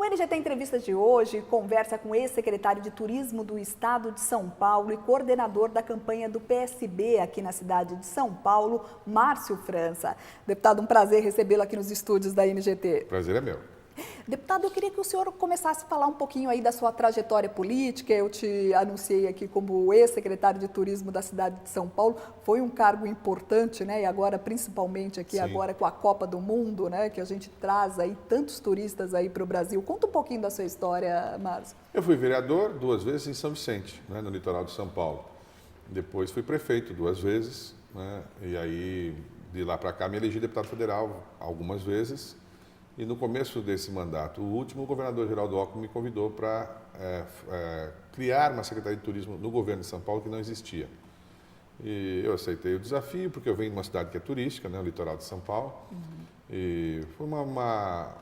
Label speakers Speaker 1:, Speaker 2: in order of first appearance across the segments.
Speaker 1: NGT Entrevista de hoje conversa com o ex-secretário de Turismo do Estado de São Paulo e coordenador da campanha do PSB aqui na cidade de São Paulo, Márcio França. Deputado, um prazer recebê-lo aqui nos estúdios da NGT.
Speaker 2: Prazer é meu.
Speaker 1: Deputado, eu queria que o senhor começasse a falar um pouquinho aí da sua trajetória política. Eu te anunciei aqui como ex-secretário de Turismo da cidade de São Paulo. Foi um cargo importante, né? E agora, principalmente aqui agora com a Copa do Mundo, né? Que a gente traz aí tantos turistas aí para o Brasil. Conta um pouquinho da sua história, Márcio.
Speaker 2: Eu fui vereador 2 vezes em São Vicente, né, no litoral de São Paulo. Depois fui prefeito 2 vezes, né? E aí de lá para cá me elegi deputado federal algumas vezes. E no começo desse mandato, o último, o governador Geraldo Alckmin me convidou para criar uma Secretaria de Turismo no governo de São Paulo que não existia. E eu aceitei o desafio, porque eu venho de uma cidade que é turística, né, o litoral de São Paulo. E foi uma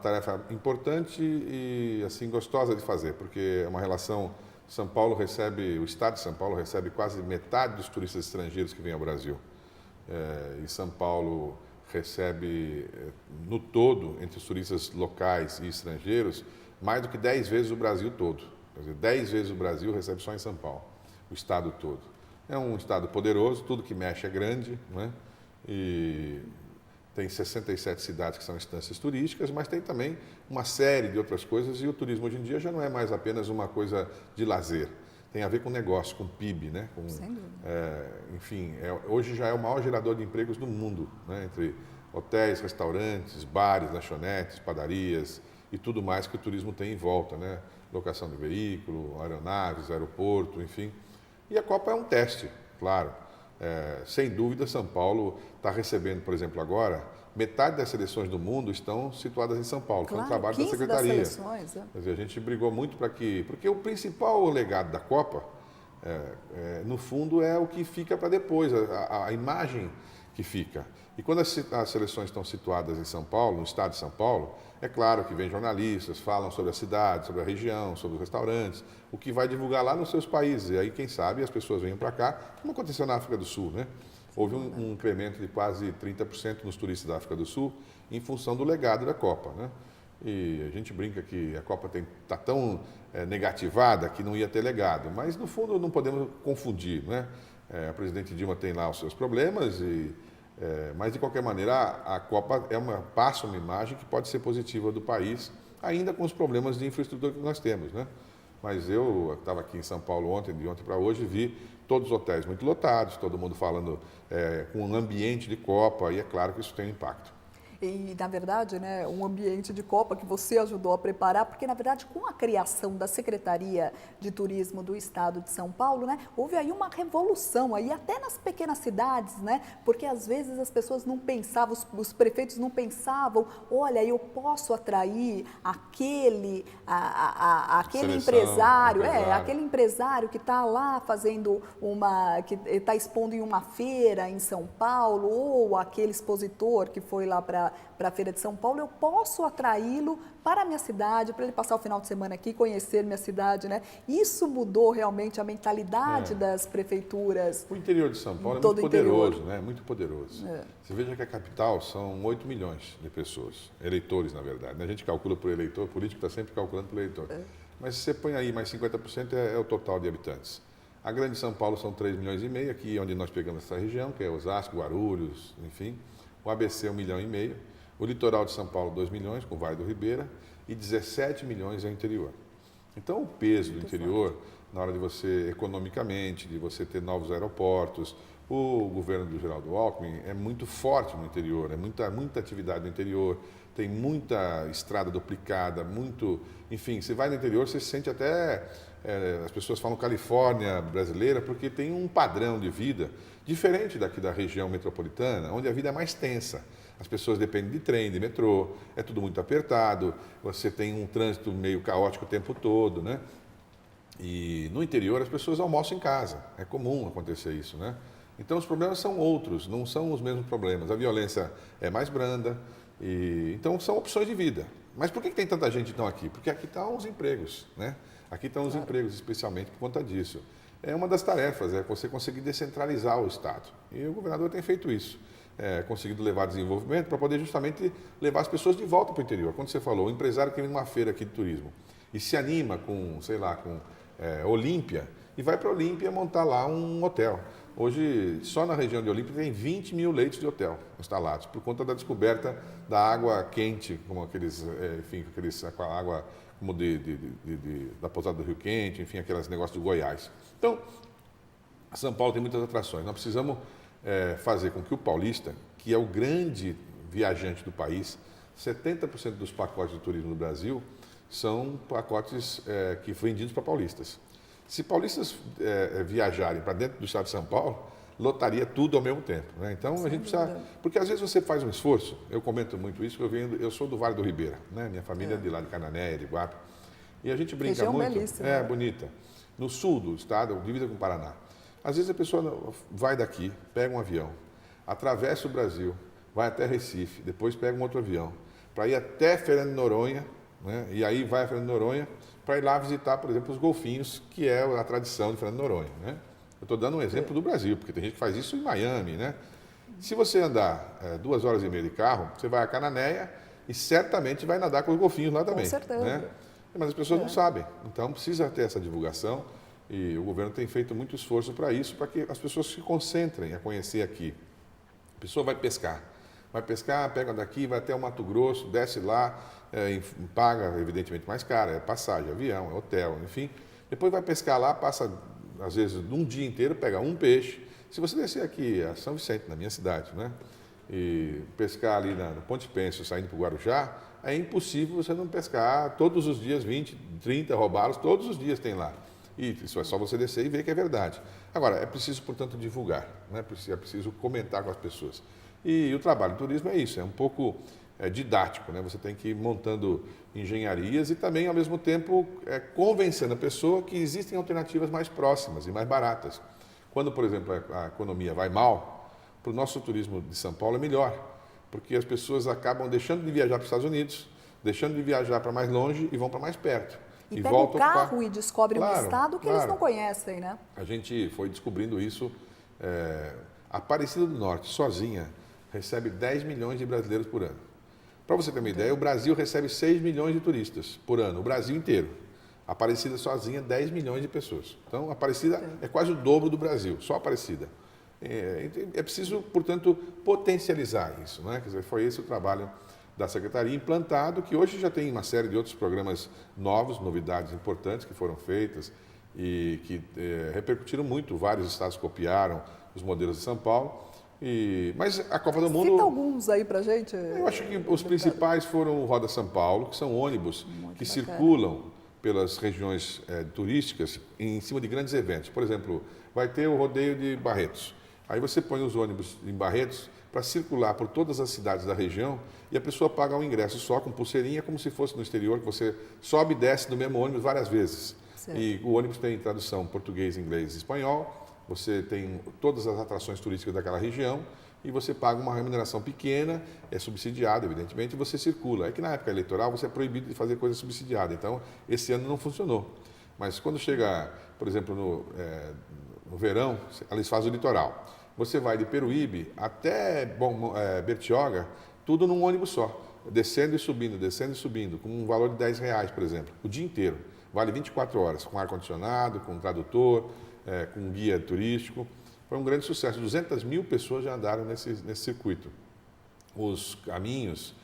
Speaker 2: tarefa importante e assim gostosa de fazer, porque é uma relação. São Paulo recebe, o estado de São Paulo recebe quase metade dos turistas estrangeiros que vêm ao Brasil. E São Paulo recebe, no todo, entre os turistas locais e estrangeiros, mais do que 10 vezes o Brasil todo. Quer dizer, 10 vezes o Brasil recebe só em São Paulo, o estado todo. É um estado poderoso, tudo que mexe é grande, né? E tem 67 cidades que são instâncias turísticas, mas tem também uma série de outras coisas, e o turismo hoje em dia já não é mais apenas uma coisa de lazer. Tem a ver com negócio, com PIB, né?
Speaker 1: Sem dúvida.
Speaker 2: Enfim, hoje já é o maior gerador de empregos do mundo, né? Entre hotéis, restaurantes, bares, lanchonetes, padarias e tudo mais que o turismo tem em volta, né? Locação de veículo, aeronaves, aeroporto, enfim. E a Copa é um teste, claro. Sem dúvida, São Paulo está recebendo, por exemplo, agora, metade das seleções do mundo estão situadas em São Paulo.
Speaker 1: Claro,
Speaker 2: foi um trabalho da
Speaker 1: 15
Speaker 2: Secretaria.
Speaker 1: das seleções,
Speaker 2: Quer dizer, a gente brigou muito para que... Porque o principal legado da Copa, no fundo, é o que fica para depois, a imagem que fica. E quando as seleções estão situadas em São Paulo, no estado de São Paulo, é claro que vem jornalistas, falam sobre a cidade, sobre a região, sobre os restaurantes, o que vai divulgar lá nos seus países. E aí, quem sabe, as pessoas venham para cá, como aconteceu na África do Sul, né? Houve um incremento de quase 30% nos turistas da África do Sul em função do legado da Copa, né? E a gente brinca que a Copa está tão negativada que não ia ter legado, mas no fundo não podemos confundir, né? A presidente Dilma tem lá os seus problemas, mas de qualquer maneira a Copa passa uma imagem que pode ser positiva do país, ainda com os problemas de infraestrutura que nós temos, né? Mas eu estava aqui em São Paulo ontem, de ontem para hoje, vi todos os hotéis muito lotados, todo mundo falando com um ambiente de Copa, e é claro que isso tem impacto.
Speaker 1: E, na verdade, né, um ambiente de Copa que você ajudou a preparar, porque, na verdade, com a criação da Secretaria de Turismo do Estado de São Paulo, né, houve aí uma revolução, aí, até nas pequenas cidades, né, porque, às vezes, as pessoas não pensavam, os prefeitos não pensavam, olha, eu posso atrair aquele empresário, aquele empresário que está lá fazendo que está expondo em uma feira em São Paulo, ou aquele expositor que foi lá para a Feira de São Paulo, eu posso atraí-lo para a minha cidade, para ele passar o final de semana aqui, conhecer minha cidade, né? Isso mudou realmente a mentalidade das prefeituras.
Speaker 2: O interior de São Paulo é muito poderoso, né? Muito poderoso. Você veja que a capital são 8 milhões de pessoas, eleitores, na verdade. A gente calcula por eleitor, o político está sempre calculando por eleitor. Mas se você põe aí mais 50% é o total de habitantes. A grande São Paulo são 3 milhões e meio, aqui onde nós pegamos essa região, que é Osasco, Guarulhos, enfim. O ABC 1,5 milhão, o litoral de São Paulo 2 milhões, com o Vale do Ribeira, e 17 milhões é o interior. Então o peso do interior, na hora de você, economicamente, de você ter novos aeroportos, o governo do Geraldo Alckmin é muito forte no interior, é muita atividade no interior, tem muita estrada duplicada, enfim, você vai no interior, você se sente até, as pessoas falam Califórnia brasileira, porque tem um padrão de vida diferente daqui da região metropolitana, onde a vida é mais tensa. As pessoas dependem de trem, de metrô, é tudo muito apertado, você tem um trânsito meio caótico o tempo todo, né? E no interior as pessoas almoçam em casa, é comum acontecer isso, né? Então os problemas são outros, não são os mesmos problemas. A violência é mais branda, então são opções de vida. Mas por que tem tanta gente então aqui? Porque aqui estão os empregos, né? Aqui estão os empregos, especialmente por conta disso. É uma das tarefas, é você conseguir descentralizar o Estado. E o governador tem feito isso. conseguido levar desenvolvimento para poder justamente levar as pessoas de volta para o interior. Quando você falou, o empresário que vem numa feira aqui de turismo e se anima com, sei lá, com Olímpia, e vai para Olímpia montar lá um hotel. Hoje, só na região de Olímpia tem 20 mil leitos de hotel instalados, por conta da descoberta da água quente, como aqueles, com a água como da pousada do Rio Quente, enfim, aqueles negócios do Goiás. Então, São Paulo tem muitas atrações. Nós precisamos fazer com que o paulista, que é o grande viajante do país, 70% dos pacotes de turismo no Brasil são pacotes que vendidos para paulistas. Se paulistas viajarem para dentro do estado de São Paulo, lotaria tudo ao mesmo tempo, né? Então a gente precisa, porque às vezes você faz um esforço. Eu comento muito isso, eu sou do Vale do Ribeira, né? Minha família é de lá de Cananéia, de Guape, e a gente brinca
Speaker 1: região
Speaker 2: muito.
Speaker 1: Belíssima.
Speaker 2: Bonita. No sul do estado, divisa com o Paraná. Às vezes a pessoa vai daqui, pega um avião, atravessa o Brasil, vai até Recife, depois pega um outro avião para ir até Fernando de Noronha, né? E aí vai a Fernando de Noronha para ir lá visitar, por exemplo, os golfinhos, que é a tradição de Fernando de Noronha, né? Eu estou dando um exemplo do Brasil, porque tem gente que faz isso em Miami, né? Se você andar 2 horas e meia de carro, você vai a Cananéia e certamente vai nadar com os golfinhos lá também.
Speaker 1: Com certeza.
Speaker 2: Né? Mas as pessoas não sabem, então precisa ter essa divulgação e o governo tem feito muito esforço para isso, para que as pessoas se concentrem a conhecer aqui. A pessoa vai pescar, pega daqui, vai até o Mato Grosso, desce lá, paga evidentemente mais caro, é passagem, avião, é hotel, enfim. Depois vai pescar lá, passa às vezes um dia inteiro, pega um peixe. Se você descer aqui a São Vicente, na minha cidade, né, e pescar ali no Ponte Pênsil, saindo para o Guarujá, é impossível você não pescar todos os dias 20, 30 robalos, todos os dias tem lá. E isso é só você descer e ver que é verdade. Agora, é preciso, portanto, divulgar, né? É preciso comentar com as pessoas. E o trabalho do turismo é isso, é um pouco didático, né? Você tem que ir montando engenharias e também, ao mesmo tempo, convencendo a pessoa que existem alternativas mais próximas e mais baratas. Quando, por exemplo, a economia vai mal, para o nosso turismo de São Paulo é melhor, porque as pessoas acabam deixando de viajar para os Estados Unidos, deixando de viajar para mais longe e vão para mais perto.
Speaker 1: E pegam o carro e descobrem um estado que eles não conhecem, né?
Speaker 2: A gente foi descobrindo isso. A Aparecida do Norte, sozinha, recebe 10 milhões de brasileiros por ano. Para você ter uma ideia, o Brasil recebe 6 milhões de turistas por ano, o Brasil inteiro. A Aparecida sozinha, 10 milhões de pessoas. Então, a Aparecida é quase o dobro do Brasil, só a Aparecida. É preciso, portanto, potencializar isso, né? Quer dizer, foi esse o trabalho da Secretaria implantado, que hoje já tem uma série de outros programas novos, novidades importantes que foram feitas e que repercutiram muito. Vários estados copiaram os modelos de São Paulo. Mas a Copa do Mundo...
Speaker 1: Cita alguns aí pra gente.
Speaker 2: Eu acho que os principais foram o Roda São Paulo, que são ônibus que circulam pelas regiões turísticas em cima de grandes eventos. Por exemplo, vai ter o rodeio de Barretos. Aí você põe os ônibus em Barretos para circular por todas as cidades da região e a pessoa paga um ingresso só com pulseirinha, como se fosse no exterior, que você sobe e desce do mesmo ônibus várias vezes. Certo. E o ônibus tem tradução português, inglês e espanhol. Você tem todas as atrações turísticas daquela região e você paga uma remuneração pequena, é subsidiada, evidentemente, e você circula. É que na época eleitoral você é proibido de fazer coisa subsidiada, então esse ano não funcionou. Mas quando chega, por exemplo, no verão, eles fazem o litoral. Você vai de Peruíbe até Bertioga, tudo num ônibus só, descendo e subindo, com um valor de R$10, por exemplo, o dia inteiro. Vale 24 horas, com ar-condicionado, com tradutor, com guia turístico. Foi um grande sucesso. 200 mil pessoas já andaram nesse circuito. Os caminhos,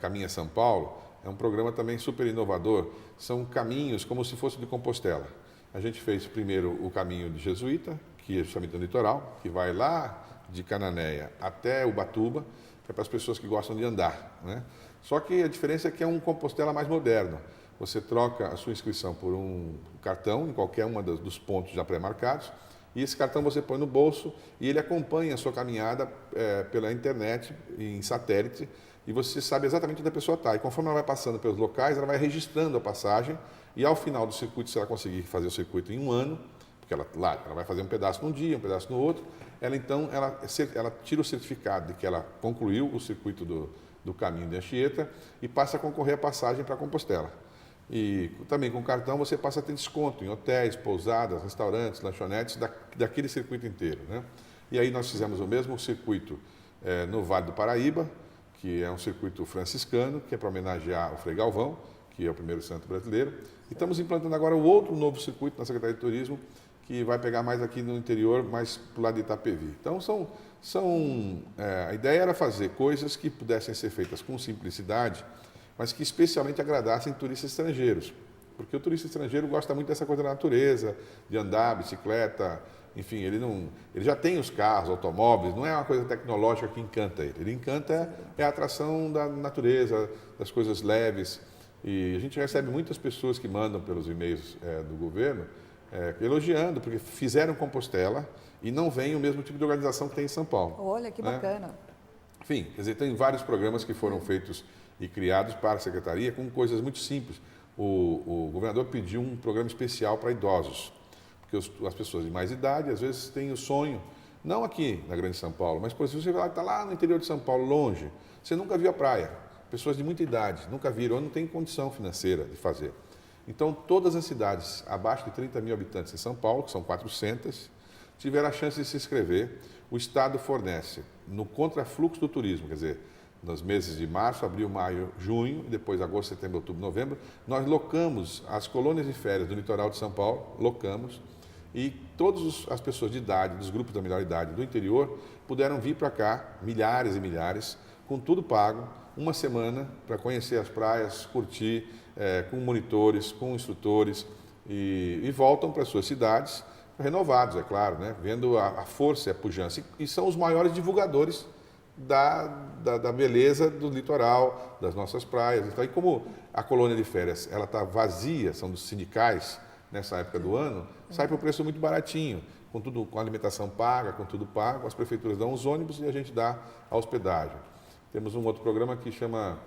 Speaker 2: Caminha São Paulo, é um programa também super inovador. São caminhos como se fosse de Compostela. A gente fez primeiro o caminho de Jesuíta, que é justamente no litoral, que vai lá de Cananéia até Ubatuba, que é para as pessoas que gostam de andar, né? Só que a diferença é que é um Compostela mais moderno. Você troca a sua inscrição por um cartão em qualquer um dos pontos já pré-marcados, e esse cartão você põe no bolso e ele acompanha a sua caminhada pela internet, em satélite, e você sabe exatamente onde a pessoa está. E conforme ela vai passando pelos locais, ela vai registrando a passagem, e ao final do circuito, se ela conseguir fazer o circuito em um ano, porque ela vai fazer um pedaço num dia, um pedaço no outro, ela tira o certificado de que ela concluiu o circuito do caminho de Anchieta e passa a concorrer à passagem para Compostela. E também com o cartão você passa a ter desconto em hotéis, pousadas, restaurantes, lanchonetes daquele circuito inteiro, né? E aí nós fizemos o mesmo circuito no Vale do Paraíba, que é um circuito franciscano, que é para homenagear o Frei Galvão, que é o primeiro santo brasileiro. E estamos implantando agora um outro novo circuito na Secretaria de Turismo, que vai pegar mais aqui no interior, mais para o lado de Itapevi. Então, a ideia era fazer coisas que pudessem ser feitas com simplicidade, mas que especialmente agradassem turistas estrangeiros. Porque o turista estrangeiro gosta muito dessa coisa da natureza, de andar, bicicleta, enfim, ele já tem os carros, automóveis, não é uma coisa tecnológica que encanta ele. Ele encanta a atração da natureza, das coisas leves. E a gente recebe muitas pessoas que mandam pelos e-mails do governo elogiando, porque fizeram Compostela e não vem o mesmo tipo de organização que tem em São Paulo.
Speaker 1: Olha, que bacana.
Speaker 2: Enfim, quer dizer, tem vários programas que foram feitos e criados para a Secretaria com coisas muito simples. O governador pediu um programa especial para idosos, porque as pessoas de mais idade, às vezes, têm o sonho, não aqui na Grande São Paulo, mas, por exemplo, você está lá no interior de São Paulo, longe, você nunca viu a praia, pessoas de muita idade, nunca viram, ou não tem condição financeira de fazer. Então, todas as cidades abaixo de 30 mil habitantes em São Paulo, que são 400, tiveram a chance de se inscrever. O Estado fornece no contrafluxo do turismo, quer dizer, nos meses de março, abril, maio, junho, e depois agosto, setembro, outubro, novembro, nós locamos as colônias de férias do litoral de São Paulo, locamos, e todas as pessoas de idade, dos grupos da melhor idade do interior, puderam vir para cá, milhares e milhares, com tudo pago, uma semana para conhecer as praias, curtir, com monitores, com instrutores, e voltam para suas cidades, renovados, é claro, né? Vendo a força e a pujança. E são os maiores divulgadores da beleza do litoral, das nossas praias. Então, e como a colônia de férias ela está vazia, são dos sindicais nessa época do ano, sai por um preço muito baratinho, com alimentação paga, com tudo pago, as prefeituras dão os ônibus e a gente dá a hospedagem. Temos um outro programa que chama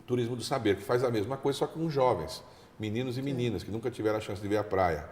Speaker 2: Turismo do Saber, que faz a mesma coisa, só com jovens, meninos e meninas, que nunca tiveram a chance de ver a praia.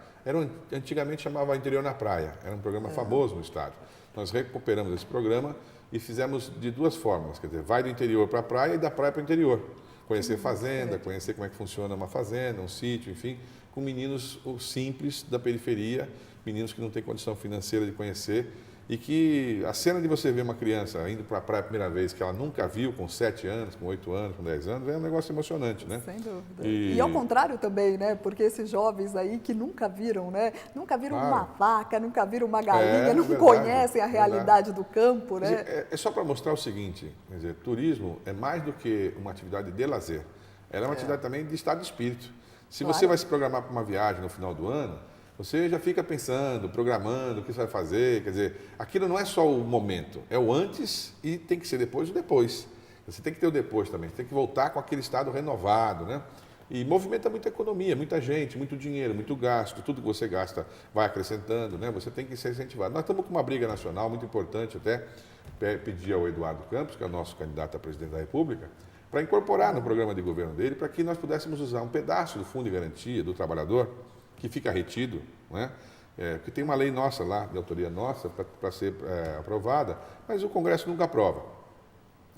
Speaker 2: Antigamente chamava Interior na Praia, era um programa famoso no estado. Nós recuperamos esse programa e fizemos de duas formas, quer dizer, vai do interior para a praia e da praia para o interior. Conhecer fazenda, conhecer como é que funciona uma fazenda, um sítio, enfim, com meninos simples da periferia, meninos que não têm condição financeira de conhecer, e que a cena de você ver uma criança indo para a praia a primeira vez, que ela nunca viu, com 7 anos, com 8 anos, com 10 anos, é um negócio emocionante, né?
Speaker 1: Sem dúvida. E ao contrário também, né? Porque esses jovens aí que nunca viram, né? Nunca viram uma vaca, nunca viram uma galinha, não conhecem a realidade do campo, né?
Speaker 2: Dizer, é só para mostrar o seguinte, quer dizer, turismo é mais do que uma atividade de lazer, ela é uma atividade também de estado de espírito. Se você vai se programar para uma viagem no final do ano, você já fica pensando, programando o que você vai fazer, quer dizer, aquilo não é só o momento, é o antes e tem que ser depois o depois. Você tem que ter o depois também, você tem que voltar com aquele estado renovado, né? E movimenta muita economia, muita gente, muito dinheiro, muito gasto, tudo que você gasta vai acrescentando, né? Você tem que ser incentivado. Nós estamos com uma briga nacional muito importante, até pedir ao Eduardo Campos, que é o nosso candidato a presidente da República, para incorporar no programa de governo dele, para que nós pudéssemos usar um pedaço do Fundo de Garantia do Trabalhador, que fica retido, né? Porque tem uma lei nossa lá, de autoria nossa, para ser aprovada, mas o Congresso nunca aprova,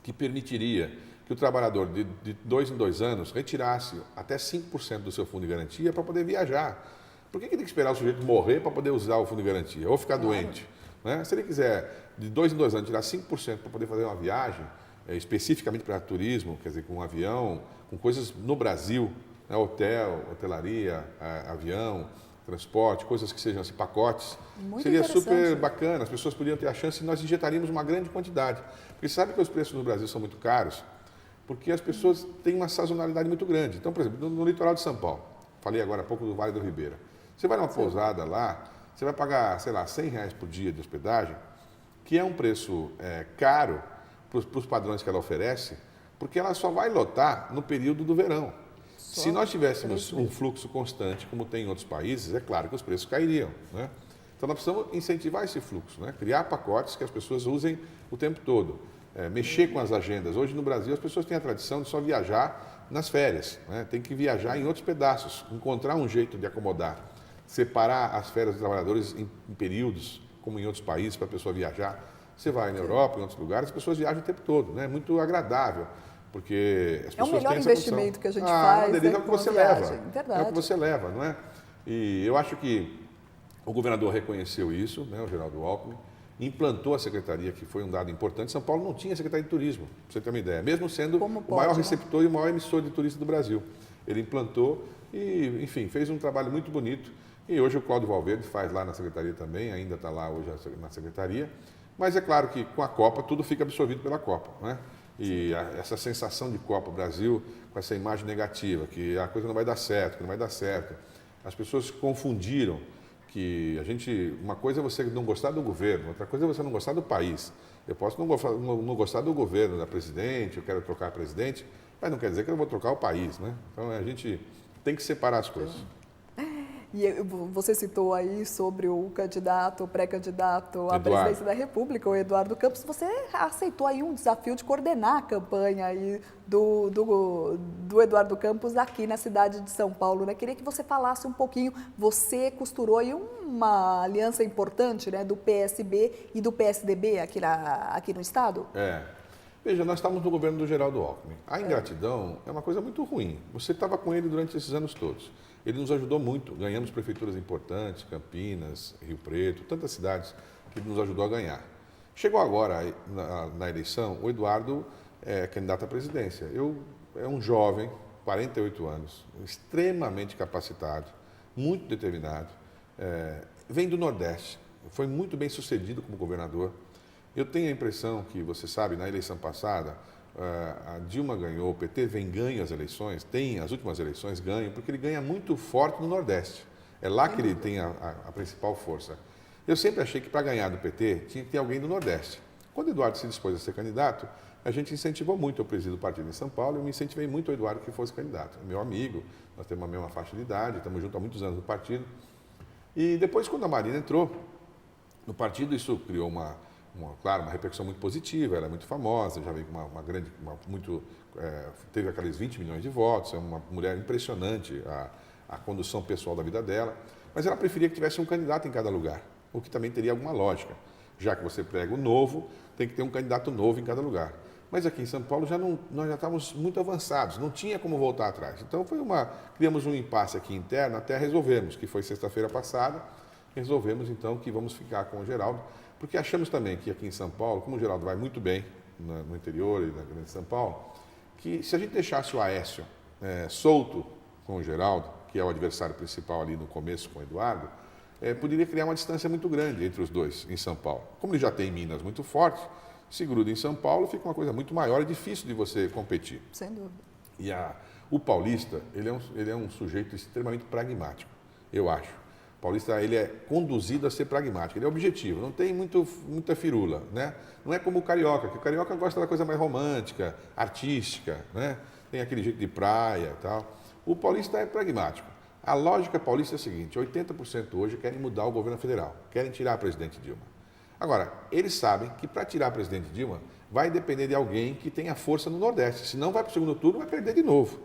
Speaker 2: que permitiria que o trabalhador de 2 em 2 anos retirasse até 5% do seu fundo de garantia para poder viajar. Por que tem que esperar o sujeito morrer para poder usar o fundo de garantia? Ou ficar doente? Né? Se ele quiser, de 2 em 2 anos, tirar 5% para poder fazer uma viagem, especificamente para turismo, quer dizer, com um avião, com coisas no Brasil, né? Hotel, hotelaria, avião, transporte, coisas que sejam assim, pacotes, seria super bacana, as pessoas podiam ter a chance e nós injetaríamos uma grande quantidade. Porque você sabe que os preços no Brasil são muito caros, porque as pessoas têm uma sazonalidade muito grande. Então, por exemplo, no litoral de São Paulo, falei agora há pouco do Vale do Ribeira, você vai numa pousada lá, você vai pagar, sei lá, R$100 por dia de hospedagem, que é um preço caro para os padrões que ela oferece, porque ela só vai lotar no período do verão. Se nós tivéssemos um fluxo constante, como tem em outros países, é claro que os preços cairiam, né? Então, nós precisamos incentivar esse fluxo, né? Criar pacotes que as pessoas usem o tempo todo, mexer com as agendas. Hoje, no Brasil, as pessoas têm a tradição de só viajar nas férias, né? Tem que viajar em outros pedaços, encontrar um jeito de acomodar, separar as férias dos trabalhadores em períodos, como em outros países, para a pessoa viajar. Você vai na Europa, em outros lugares, as pessoas viajam o tempo todo, né? É muito agradável. Porque as pessoas
Speaker 1: é o melhor
Speaker 2: têm essa
Speaker 1: investimento que a gente faz.
Speaker 2: É o que você leva.
Speaker 1: Verdade.
Speaker 2: É o que você leva, não é? E eu acho que o governador reconheceu isso, né, o Geraldo Alckmin, implantou a secretaria, que foi um dado importante. São Paulo não tinha secretaria de turismo, para você ter uma ideia, mesmo sendo o maior receptor e o maior emissor de turistas do Brasil. Ele implantou e, enfim, fez um trabalho muito bonito. E hoje o Cláudio Valverde faz lá na secretaria também, ainda está lá hoje na secretaria. Mas é claro que com a Copa tudo fica absorvido pela Copa, né? E essa sensação de Copa Brasil, com essa imagem negativa, que a coisa não vai dar certo, que não vai dar certo. As pessoas confundiram que uma coisa é você não gostar do governo, outra coisa é você não gostar do país. Eu posso não gostar do governo, da presidente, eu quero trocar a presidente, mas não quer dizer que eu vou trocar o país, né? Então a gente tem que separar as coisas.
Speaker 1: E você citou aí sobre o candidato, o pré-candidato à presidência da República, o Eduardo Campos. Você aceitou aí um desafio de coordenar a campanha aí do Eduardo Campos aqui na cidade de São Paulo, né? Queria que você falasse um pouquinho. Você costurou aí uma aliança importante, né, do PSB e do PSDB aqui no estado?
Speaker 2: Veja, nós estávamos no governo do Geraldo Alckmin. A ingratidão é uma coisa muito ruim. Você estava com ele durante esses anos todos. Ele nos ajudou muito, ganhamos prefeituras importantes, Campinas, Rio Preto, tantas cidades que ele nos ajudou a ganhar. Chegou agora, na eleição, o Eduardo é candidato à presidência. É um jovem, 48 anos, extremamente capacitado, muito determinado, vem do Nordeste, foi muito bem sucedido como governador. Eu tenho a impressão que, você sabe, na eleição passada, a Dilma ganhou, o PT vem ganho as eleições, tem as últimas eleições ganho, porque ele ganha muito forte no Nordeste. É lá que ele tem a principal força. Eu sempre achei que para ganhar do PT tinha que ter alguém do Nordeste. Quando o Eduardo se dispôs a ser candidato, a gente incentivou muito. Eu presido o partido em São Paulo e eu me incentivei muito o Eduardo que fosse candidato. É meu amigo, nós temos a mesma faixa de idade, estamos juntos há muitos anos no partido. E depois, quando a Marina entrou no partido, isso criou claro, uma repercussão muito positiva, ela é muito famosa, já veio teve aqueles 20 milhões de votos, é uma mulher impressionante, a condução pessoal da vida dela, mas ela preferia que tivesse um candidato em cada lugar, o que também teria alguma lógica, já que você prega o novo, tem que ter um candidato novo em cada lugar. Mas aqui em São Paulo nós já estávamos muito avançados, não tinha como voltar atrás. Então criamos um impasse aqui interno até resolvermos, que foi sexta-feira passada, resolvemos então que vamos ficar com o Geraldo, porque achamos também que aqui em São Paulo, como o Geraldo vai muito bem no interior e na Grande São Paulo, que se a gente deixasse o Aécio solto com o Geraldo, que é o adversário principal ali no começo com o Eduardo, poderia criar uma distância muito grande entre os dois em São Paulo. Como ele já tem Minas muito forte, se gruda em São Paulo, fica uma coisa muito maior e difícil de você competir.
Speaker 1: Sem dúvida.
Speaker 2: E o paulista, ele é um sujeito extremamente pragmático, eu acho. O paulista, ele é conduzido a ser pragmático, ele é objetivo, não tem muita firula, né? Não é como o carioca, que o carioca gosta da coisa mais romântica, artística, né? Tem aquele jeito de praia e tal. O paulista é pragmático. A lógica paulista é a seguinte, 80% hoje querem mudar o governo federal, querem tirar a presidente Dilma. Agora, eles sabem que para tirar a presidente Dilma vai depender de alguém que tenha força no Nordeste, senão vai para o segundo turno e vai perder de novo.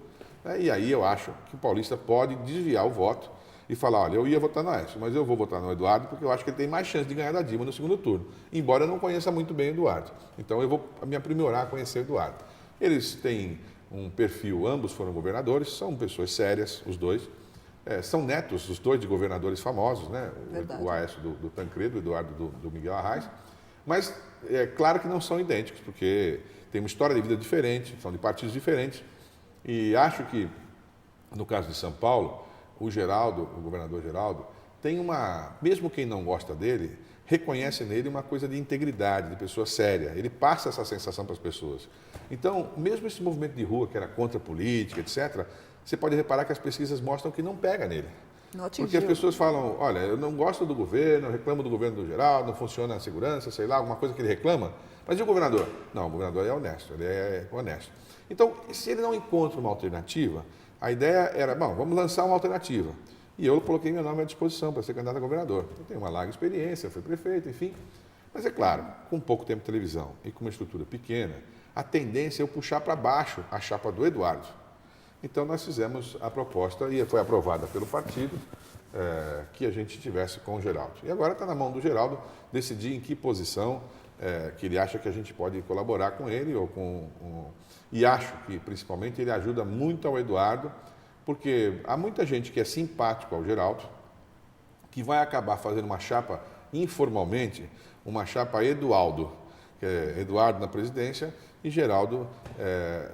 Speaker 2: E aí eu acho que o paulista pode desviar o voto e falar, olha, eu ia votar no Aécio, mas eu vou votar no Eduardo porque eu acho que ele tem mais chance de ganhar da Dilma no segundo turno, embora eu não conheça muito bem o Eduardo. Então eu vou me aprimorar a conhecer o Eduardo. Eles têm um perfil, ambos foram governadores, são pessoas sérias, os dois. São netos, os dois, de governadores famosos, né? O Aécio do Tancredo, o Eduardo do Miguel Arraes. Mas é claro que não são idênticos, porque tem uma história de vida diferente, são de partidos diferentes. E acho que, no caso de São Paulo, o governador Geraldo, tem mesmo quem não gosta dele, reconhece nele uma coisa de integridade, de pessoa séria. Ele passa essa sensação para as pessoas. Então, mesmo esse movimento de rua, que era contra a política, etc., você pode reparar que as pesquisas mostram que não pega nele.
Speaker 1: Não atingiu.
Speaker 2: Porque as pessoas falam, olha, eu não gosto do governo, eu reclamo do governo do Geraldo, não funciona a segurança, sei lá, alguma coisa que ele reclama. Mas e o governador? Não, o governador é honesto, ele é honesto. Então, se ele não encontra uma alternativa, a ideia era, bom, vamos lançar uma alternativa. E eu coloquei meu nome à disposição para ser candidato a governador. Eu tenho uma larga experiência, fui prefeito, enfim. Mas é claro, com pouco tempo de televisão e com uma estrutura pequena, a tendência é eu puxar para baixo a chapa do Eduardo. Então nós fizemos a proposta e foi aprovada pelo partido que a gente tivesse com o Geraldo. E agora está na mão do Geraldo decidir em que posição que ele acha que a gente pode colaborar com ele e acho que principalmente ele ajuda muito ao Eduardo, porque há muita gente que é simpático ao Geraldo, que vai acabar fazendo uma chapa informalmente, uma chapa Edualdo, que é Eduardo na presidência e Geraldo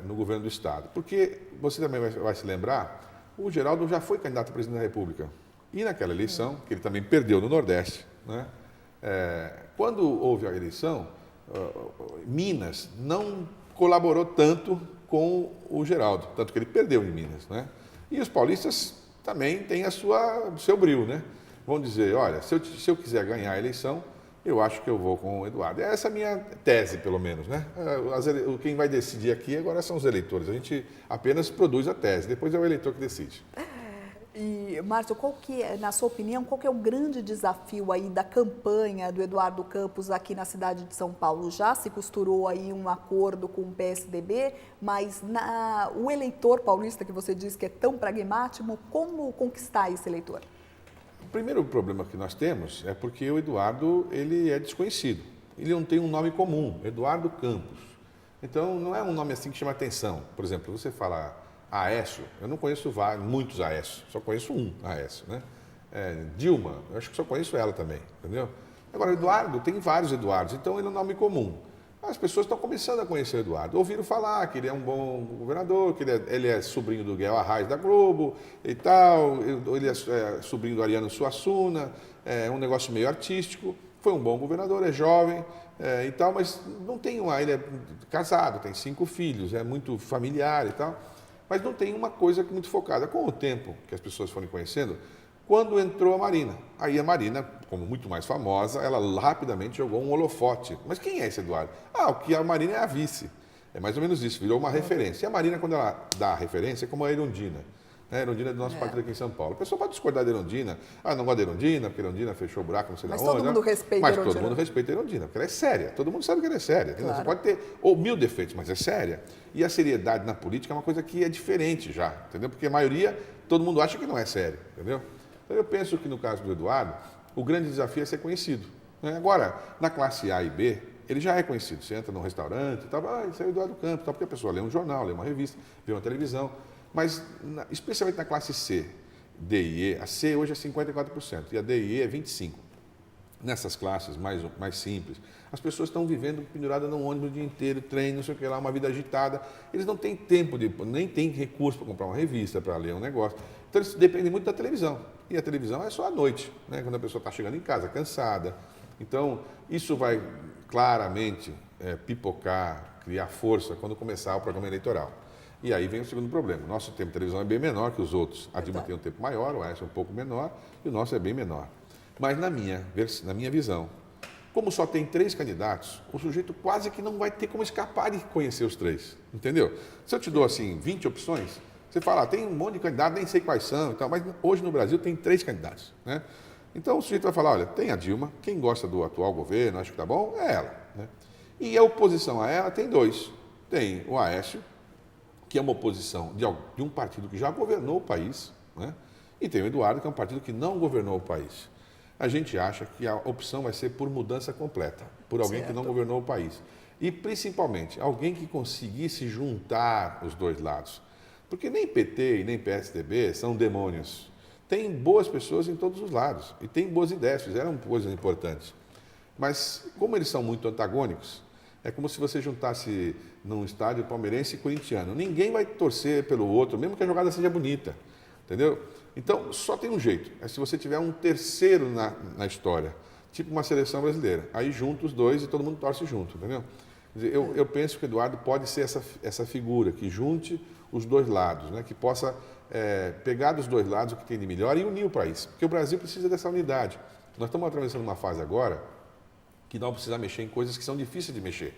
Speaker 2: no governo do Estado. Porque, você também vai se lembrar, o Geraldo já foi candidato a presidente da República. E naquela eleição, que ele também perdeu no Nordeste, né? Quando houve a eleição, Minas não colaborou tanto com o Geraldo, tanto que ele perdeu em Minas, né? E os paulistas também têm o seu brio, né? Vão dizer, olha, se eu quiser ganhar a eleição, eu acho que eu vou com o Eduardo. Essa é a minha tese, pelo menos, né? Quem vai decidir aqui agora são os eleitores. A gente apenas produz a tese, depois é o eleitor que decide.
Speaker 1: E, Márcio, na sua opinião, qual que é o grande desafio aí da campanha do Eduardo Campos aqui na cidade de São Paulo? Já se costurou aí um acordo com o PSDB, mas o eleitor paulista, que você diz que é tão pragmático, como conquistar esse eleitor?
Speaker 2: O primeiro problema que nós temos é porque o Eduardo ele é desconhecido. Ele não tem um nome comum, Eduardo Campos. Então, não é um nome assim que chama atenção. Por exemplo, você fala Aécio, eu não conheço muitos Aécio, só conheço um Aécio, né? Dilma, eu acho que só conheço ela também, entendeu? Agora, Eduardo, tem vários Eduardos, então ele é um nome comum. As pessoas estão começando a conhecer o Eduardo, ouviram falar que ele é um bom governador, que ele é sobrinho do Guel Arraes da Globo e tal, ele é sobrinho do Ariano Suassuna, é um negócio meio artístico, foi um bom governador, é jovem e tal, mas não tem ele é casado, tem 5 filhos, é muito familiar e tal. Mas não tem uma coisa muito focada. Com o tempo que as pessoas foram conhecendo, quando entrou a Marina. Aí a Marina, como muito mais famosa, ela rapidamente jogou um holofote. Mas quem é esse Eduardo? O que a Marina é a vice. É mais ou menos isso, virou uma referência. E a Marina, quando ela dá a referência, é como a Erundina. A Erundina é do nosso partido aqui em São Paulo. A pessoa pode discordar da Erundina. Não gosta da Erundina, porque a Erundina fechou o buraco, não sei
Speaker 1: mas
Speaker 2: da onde.
Speaker 1: Mas todo mundo respeita a Erundina.
Speaker 2: Mas todo mundo respeita a Erundina, porque ela é séria. Todo mundo sabe que ela é séria. Claro. Você pode ter 1000 defeitos, mas é séria. E a seriedade na política é uma coisa que é diferente já, entendeu? Porque a maioria, todo mundo acha que não é sério, entendeu? Então eu penso que no caso do Eduardo, o grande desafio é ser conhecido. Né? Agora, na classe A e B, ele já é conhecido. Você entra num restaurante e tal, isso é o Eduardo Campos, porque a pessoa lê um jornal, lê uma revista, vê uma televisão. Mas, especialmente na classe C, D e E, a C hoje é 54% e a D e E é 25%. Nessas classes mais simples, as pessoas estão vivendo penduradas num ônibus o dia inteiro, treino, não sei o que lá, uma vida agitada. Eles não têm tempo, nem têm recurso para comprar uma revista, para ler um negócio. Então, eles dependem muito da televisão. E a televisão é só à noite, né? Quando a pessoa está chegando em casa, cansada. Então, isso vai claramente pipocar, criar força quando começar o programa eleitoral. E aí vem o segundo problema. O nosso tempo de televisão é bem menor que os outros. A Dilma tem um tempo maior, o Aécio é um pouco menor e o nosso é bem menor. Mas na minha visão, como só tem 3 candidatos, o sujeito quase que não vai ter como escapar de conhecer os 3, entendeu? Se eu te dou assim 20 opções, você fala, tem um monte de candidatos, nem sei quais são e tal, mas hoje no Brasil tem 3 candidatos, né? Então o sujeito vai falar, olha, tem a Dilma, quem gosta do atual governo, acho que tá bom, é ela, né? E a oposição a ela tem 2. Tem o Aécio, que é uma oposição de um partido que já governou o país, né? E tem o Eduardo, que é um partido que não governou o país. A gente acha que a opção vai ser por mudança completa, por alguém que não governou o país. E, principalmente, alguém que conseguisse juntar os 2 lados. Porque nem PT e nem PSDB são demônios. Tem boas pessoas em todos os lados e tem boas ideias, fizeram coisas importantes. Mas, como eles são muito antagônicos, é como se você juntasse num estádio palmeirense e corintiano. Ninguém vai torcer pelo outro, mesmo que a jogada seja bonita, entendeu? Então, só tem um jeito, é se você tiver um terceiro na história, tipo uma seleção brasileira. Aí junta os 2 e todo mundo torce junto, entendeu? Quer dizer, eu penso que o Eduardo pode ser essa figura que junte os 2 lados, né? Que possa pegar dos 2 lados o que tem de melhor e unir o país. Porque o Brasil precisa dessa unidade. Nós estamos atravessando uma fase agora que não precisa mexer em coisas que são difíceis de mexer.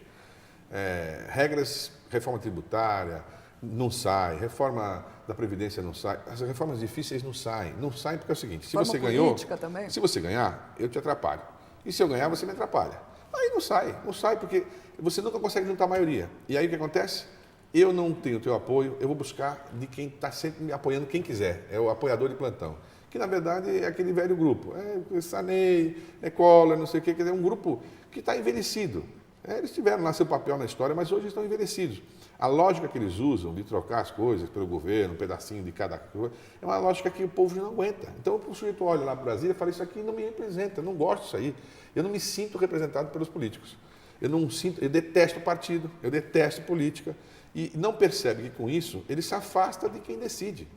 Speaker 2: Regras, reforma tributária, não sai, reforma da Previdência não sai, as reformas difíceis não saem. Não saem porque é o seguinte, se você ganhou, se você ganhar, eu te atrapalho. E se eu ganhar, você me atrapalha. Aí não sai porque você nunca consegue juntar a maioria. E aí o que acontece? Eu não tenho o teu apoio, eu vou buscar de quem está sempre me apoiando, quem quiser, é o apoiador de plantão. Que na verdade é aquele velho grupo, Sarney, Collor, não sei o quê, quer dizer, um grupo que está envelhecido. Eles tiveram lá seu papel na história, mas hoje estão envelhecidos. A lógica que eles usam de trocar as coisas pelo governo, um pedacinho de cada coisa, é uma lógica que o povo já não aguenta. Então o sujeito olha lá para o Brasil e fala, isso aqui não me representa, eu não gosto disso aí. Eu não me sinto representado pelos políticos. Eu detesto partido, eu detesto política. E não percebe que com isso ele se afasta de quem decide.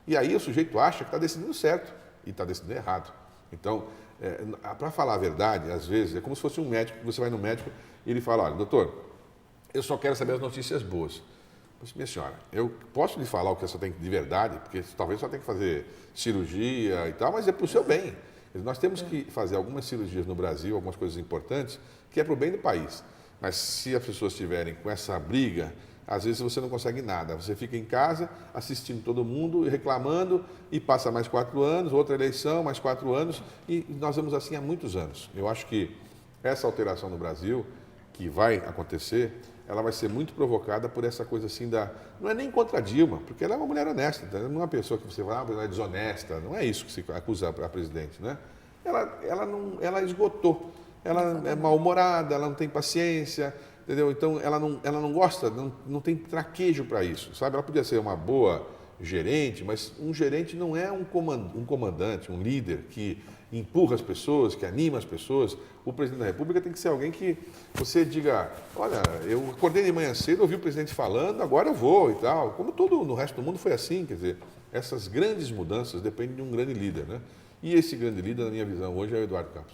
Speaker 2: E aí o sujeito acha que está decidindo certo e está decidindo errado. Então, para falar a verdade, às vezes, é como se fosse um médico, que você vai no médico e ele fala, olha, doutor, eu só quero saber as notícias boas. Mas, minha senhora, eu posso lhe falar o que você tem de verdade, porque talvez só tenha que fazer cirurgia e tal, mas é para o seu bem. Nós temos que fazer algumas cirurgias no Brasil, algumas coisas importantes, que é para o bem do país. Mas se as pessoas estiverem com essa briga, às vezes você não consegue nada. Você fica em casa assistindo todo mundo, reclamando, e passa mais 4 anos, outra eleição, mais 4 anos, e nós vamos assim há muitos anos. Eu acho que essa alteração no Brasil, que vai acontecer, ela vai ser muito provocada por essa coisa assim não é nem contra a Dilma, porque ela é uma mulher honesta, não é uma pessoa que você fala, ela é desonesta, não é isso que se acusa a presidente, né? Ela esgotou, ela é mal-humorada, ela não tem paciência, entendeu? Então ela não gosta, não tem traquejo para isso, sabe? Ela podia ser uma boa gerente, mas um gerente não é um comandante, um líder que empurra as pessoas, que anima as pessoas. O presidente da República tem que ser alguém que você diga, olha, eu acordei de manhã cedo, ouvi o presidente falando, agora eu vou e tal. Como todo no resto do mundo foi assim, quer dizer, essas grandes mudanças dependem de um grande líder, né? E esse grande líder, na minha visão, hoje é o Eduardo Campos.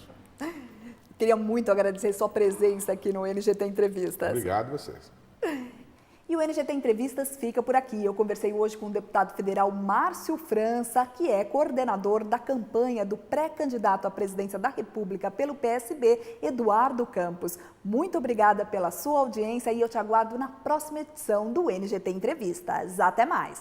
Speaker 1: Queria muito agradecer sua presença aqui no NGT Entrevistas.
Speaker 2: Obrigado a vocês.
Speaker 1: E o NGT Entrevistas fica por aqui. Eu conversei hoje com o deputado federal Márcio França, que é coordenador da campanha do pré-candidato à presidência da República pelo PSB, Eduardo Campos. Muito obrigada pela sua audiência e eu te aguardo na próxima edição do NGT Entrevistas. Até mais!